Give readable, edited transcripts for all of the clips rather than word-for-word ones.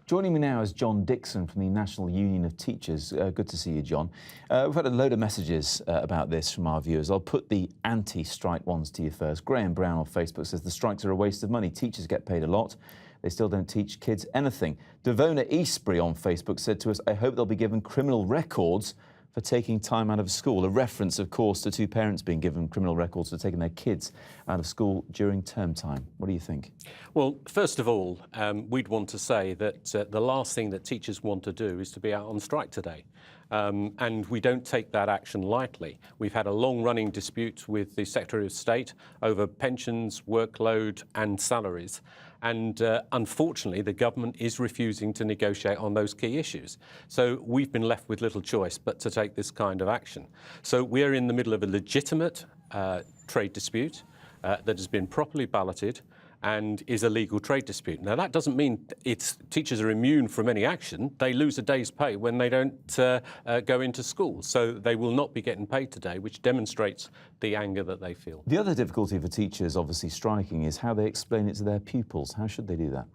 Joining me now is John Dixon from the National Union of Teachers. Good to see you, John. We've had a load of messages about this from our viewers. I'll put the anti-strike ones to you first. Graham Brown on Facebook says the strikes are a waste of money. Teachers get paid a lot. They still don't teach kids anything. Devona Eastbury on Facebook said to us, I hope they'll be given criminal records for taking time out of school. A reference, of course, to two parents being given criminal records for taking their kids out of school during term time. What do you think? Well, first of all, we'd want to say that the last thing that teachers want to do is to be out on strike today. And we don't take that action lightly. We've had a long-running dispute with the Secretary of State over pensions, workload and salaries. And unfortunately, the government is refusing to negotiate on those key issues. So we've been left with little choice but to take this kind of action. So we are in the middle of a legitimate trade dispute that has been properly balloted and is a legal trade dispute. Now, that doesn't mean teachers are immune from any action. They lose a day's pay when they don't go into school. So they will not be getting paid today, which demonstrates the anger that they feel. The other difficulty for teachers obviously striking is how they explain it to their pupils. How should they do that?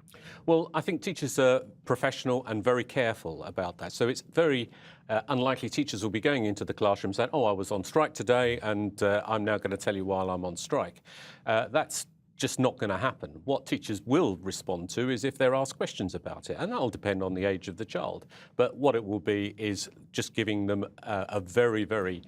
Well, I think teachers are professional and very careful about that. So it's very unlikely teachers will be going into the classroom saying, oh, I was on strike today and I'm now going to tell you while I'm on strike. That's just not going to happen. What teachers will respond to is if they're asked questions about it, and that'll depend on the age of the child. But what it will be is just giving them a very, very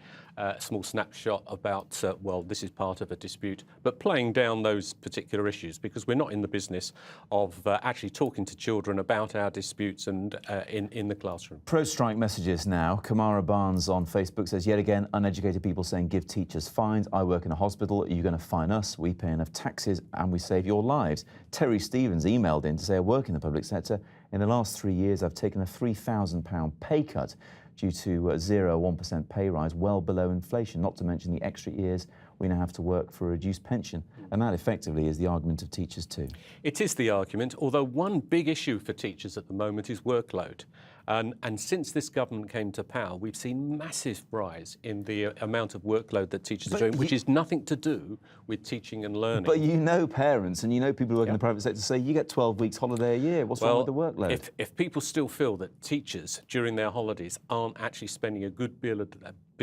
small snapshot about, well, this is part of a dispute, but playing down those particular issues, because we're not in the business of actually talking to children about our disputes and in the classroom. Pro-strike messages now. Kamara Barnes on Facebook says, yet again, uneducated people saying give teachers fines. I work in a hospital. Are you going to fine us? We pay enough taxes and we save your lives. Terry Stevens emailed in to say, I work in the public sector. In the last 3 years, I've taken a £3,000 pay cut due to 0 or 1% pay rise, well below inflation, not to mention the extra years we now have to work for a reduced pension. And that effectively is the argument of teachers too. It is the argument, although one big issue for teachers at the moment is workload. And since this government came to power, we've seen massive rise in the amount of workload that teachers are doing, which is nothing to do with teaching and learning. But you know parents and you know people who work in the private sector say you get 12 weeks holiday a year. What's wrong with the workload? If people still feel that teachers during their holidays aren't actually spending a good bit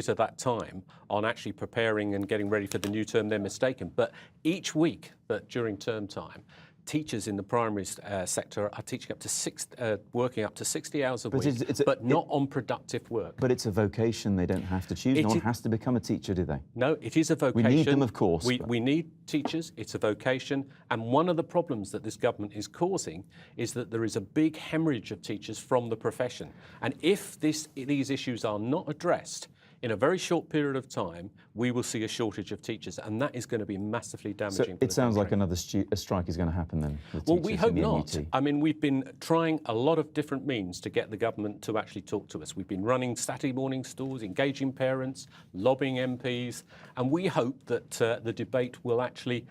of that time on actually preparing and getting ready for the new term, they're mistaken. But each week that during term time, teachers in the primary sector are teaching up to working up to 60 hours a week, but not on productive work. But it's a vocation they don't have to choose. No one has to become a teacher, do they? No, it is a vocation. We need them, of course. We need teachers. It's a vocation. And one of the problems that this government is causing is that there is a big hemorrhage of teachers from the profession. And if these issues are not addressed in a very short period of time, we will see a shortage of teachers, and that is going to be massively damaging. So it sounds like another strike is going to happen then? Well, we hope not. I mean, we've been trying a lot of different means to get the government to actually talk to us. We've been running Saturday morning stores, engaging parents, lobbying MPs, and we hope that the debate will actually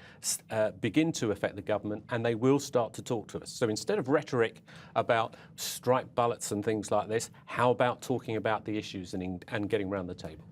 begin to affect the government and they will start to talk to us. So instead of rhetoric about strike ballots and things like this, how about talking about the issues and getting around the table?